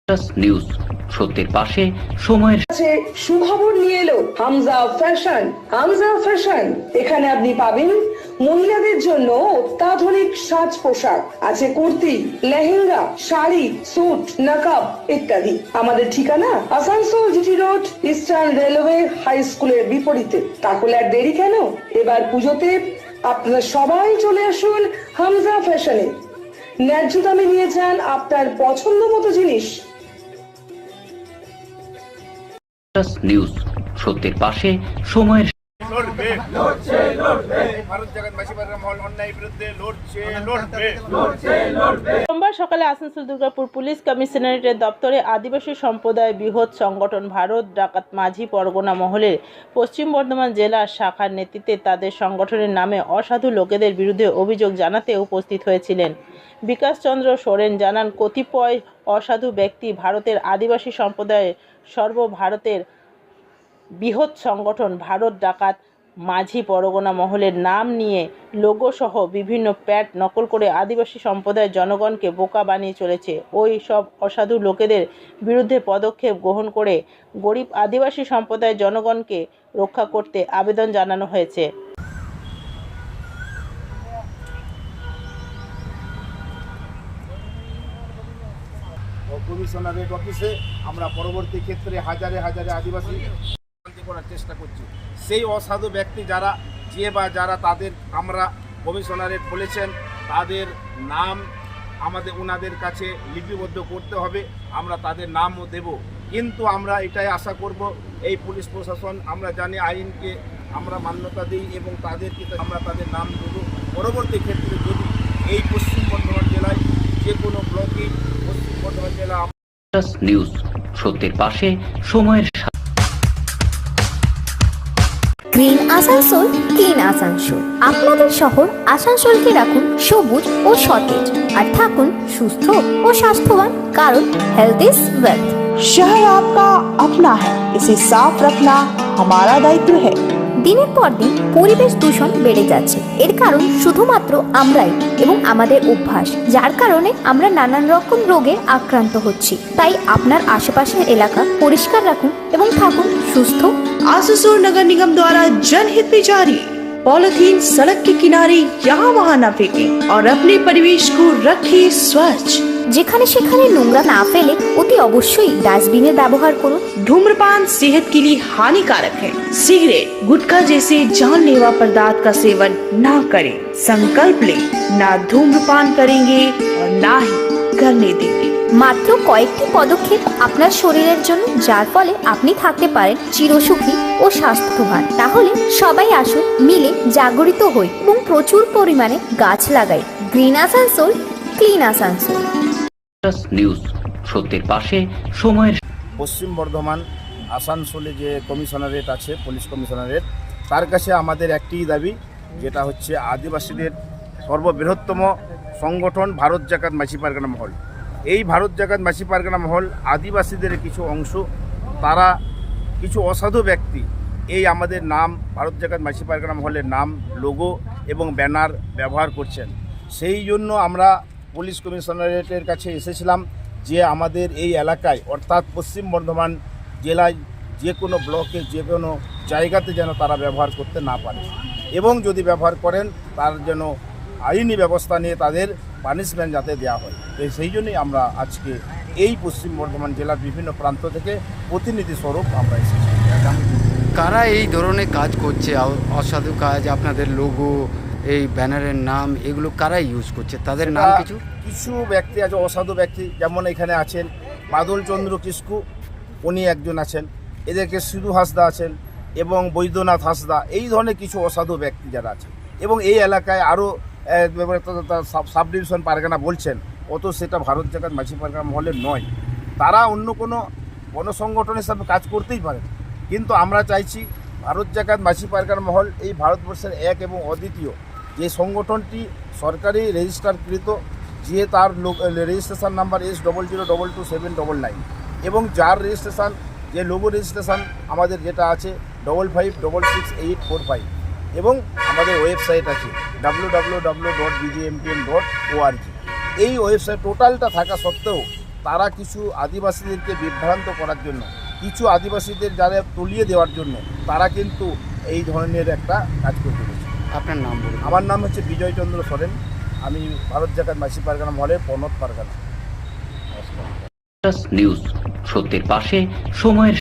News সত্যের পাশে সময়ের সুখবর নিয়ে এলো হামজা ফ্যাশন। হামজা ফ্যাশন, এখানে আপনি পাবেন মহিলাদের জন্য অত্যাধুনিক সাজ পোশাক, আছে কুর্তি, লেহেঙ্গা, শাড়ি, স্যুট, নকাব ইত্যাদি। আমাদের ঠিকানা Asansol GT Road, Eastern Railway High স্কুলের বিপরীতে। তাহলে আর দেরি কেন, এবার পুজোতে আপনারা সবাই চলে আসুন হামজা ফ্যাশনে। ন্যায্য দামে নিয়ে যান আপনার পছন্দ মতো জিনিস। নিউজ সত্যের পাশে সময়ের সোমবার সকালে আসানসোল দুর্গাপুর পুলিশ কমিশনারেটের দপ্তরে আদিবাসী সম্প্রদায় বৃহৎ সংগঠন ভারত ডাকাত মাঝি পরগনা মহলের পশ্চিম বর্ধমান জেলা শাখার নেতৃত্বে তাদের সংগঠনের নামে অসাধু লোকেদের বিরুদ্ধে অভিযোগ জানাতে উপস্থিত হয়েছিলেন। বিকাশ চন্দ্র সোরেন জানান, কতিপয় অসাধু ব্যক্তি ভারতের আদিবাসী সম্প্রদায়ের সর্বভারতের বৃহৎ সংগঠন ভারত ডাকাত মাঝি পরগনা মহলের নাম নিয়ে লোগো সহ বিভিন্ন প্যাড নকল করে আদিবাসী সম্প্রদায়ের জনগণকে বোকা বানিয়ে চলেছে। ওই সব অসাধু লোকেদের বিরুদ্ধে পদক্ষেপ গ্রহণ করে গরিব আদিবাসী সম্প্রদায়ের জনগণকে রক্ষা করতে আবেদন জানানো হয়েছে। কমিশনারেট অফিসে আমরা পরবর্তী ক্ষেত্রে হাজারে হাজারে আদিবাসী করার চেষ্টা করছি। সেই অসাধু ব্যক্তি যারা যারা তাদের আমরা কমিশনারেট বলেছেন তাদের নাম ওনাদের কাছে লিপিবদ্ধ করতে হবে, আমরা তাদের নামও দেব। কিন্তু আমরা এটাই আশা করব এই পুলিশ প্রশাসন, আমরা জানি আইনকে আমরা মান্যতা দিই এবং তাদেরকে আমরা তাদের নাম দেব। পরবর্তী ক্ষেত্রে যদি এই পশ্চিম বর্ধমান জেলায় যে কোনো ব্লকে পশ্চিম বর্ধমান জেলা নিউজ সত্যের পাশে সময়ের গ্রিন আসানসোল, ক্লিন আসানসোল। আপনাদের শহর আসানসোলকে রাখুন সবুজ ও সতেজ, আর থাকুন সুস্থ ও স্বাস্থ্যবান, কারণ হেলথ ইজ ওয়েলথ। शहर आपका अपना है, इसे साफ रखना हमारा दायित्व है। দিনের পর দিন পরিবেশ দূষণ বেড়ে যাচ্ছে। এর কারণ শুধুমাত্র আমরাই এবং আমাদের অভ্যাস, যার কারণে আমরা নানান রকম রোগে আক্রান্ত হচ্ছি। তাই আপনার আশেপাশের এলাকা পরিষ্কার রাখুন এবং থাকুন সুস্থ। आसुसोल नगर निगम द्वारा जनहित में जारी। पॉलिथीन सड़क के किनारे यहाँ वहाँ न फेंकें और अपने परिवेश को रखें स्वच्छ। যেখানে সেখানে নোংরা না ফেলে অতি অবশ্যই ডাস্টবিনের ব্যবহার করুন। धूम्रपान सेहत के लिए हानिकारक है। सिगरेट, गुटखा जैसे जानलेवा पदार्थ का सेवन न करें। संकल्प लें, ना धूम्रपान करेंगे और ना ही करने देंगे। মাত্র কয়েকটি পদক্ষেপ আপনার শরীরের জন্য, যার ফলে আপনি থাকতে পারেন চিরসুখী ও স্বাস্থ্যবান। তাহলে সবাই আসুন, মিলে জাগরিত হই এবং প্রচুর পরিমাণে গাছ লাগাই। Green Asansol, clean Asansol. News সত্যের পাশে সময়ের পশ্চিম বর্ধমান আসানসোলে যে কমিশনারেট আছে, পুলিশ কমিশনারেট, তার কাছে আমাদের একটিই দাবি, যেটা হচ্ছে আদিবাসীদের সর্ববৃহত্তম সংগঠন ভারত জাকাত মাঝি পারগানা মহল। এই ভারত জাকাত মাঝি পারগানা মহল আদিবাসীদের কিছু অংশ, তারা কিছু অসাধু ব্যক্তি এই আমাদের নাম ভারত জাকাত মাঝি পারগানা মহলের নাম, লোগো এবং ব্যানার ব্যবহার করছেন। সেই জন্য আমরা পুলিশ কমিশনারেটের কাছে এসেছিলাম যে আমাদের এই এলাকায়, অর্থাৎ পশ্চিম বর্ধমান জেলায় যে কোনো ব্লকে যে কোনো জায়গাতে যেন তারা ব্যবহার করতে না পারে, এবং যদি ব্যবহার করেন তার যেন আইনি ব্যবস্থা নিয়ে তাদের পানিশমেন্ট যাতে দেওয়া হয়। তো সেই জন্যই আমরা আজকে এই পশ্চিম বর্ধমান জেলার বিভিন্ন প্রান্ত থেকে প্রতিনিধি স্বরূপ আমরা এসেছি। কারা এই ধরনের কাজ করছে, অসাধু কাজ, আপনাদের লোগো, এই ব্যানারের নাম, এগুলো কারা ইউজ করছে, তাদের নাম কিছু ব্যক্তি আছে, অসাধু ব্যক্তি, যেমন এখানে আছেন বাদল চন্দ্র কিস্কু, উনি একজন আছেন, এদেরকে সিধু হাসদা আছেন এবং বৈদ্যনাথ হাসদা, এই ধরনের কিছু অসাধু ব্যক্তি যারা আছেন। এবং এই এলাকায় আরও সাব ডিভিশন পারগানা বলছেন, অত সেটা ভারত জাকাত মাঝি পারগানা মহলের নয়, তারা অন্য কোনো গণসংগঠন হিসাবে কাজ করতেই পারেন। কিন্তু আমরা চাইছি ভারত জাকাত মাঝি পারগানা মহল এই ভারতবর্ষের এক এবং অদ্বিতীয় যে সংগঠনটি সরকারি রেজিস্টারকৃত, যে তার রেজিস্ট্রেশন নাম্বার S00222799 এবং যার রেজিস্ট্রেশন, যে লোগো রেজিস্ট্রেশন আমাদের যেটা আছে 55666845, এবং আমাদের ওয়েবসাইট আছে www.bjmpm.org। এই ওয়েবসাইট টোটালটা থাকা সত্ত্বেও তারা কিছু আদিবাসীদেরকে বিভ্রান্ত করার জন্য, কিছু আদিবাসীদের যারা তলিয়ে দেওয়ার জন্য তারা কিন্তু এই ধরনের একটা কাজ করতে পেরেছে। আপনার নাম বলুন। আমার নাম হচ্ছে বিজয় চন্দ্র সোরেন, আমি ভারত জাকাত মাসি পারগানা মহলের পনত পারগানা। নিউজ, সত্যের পাশে সময়ের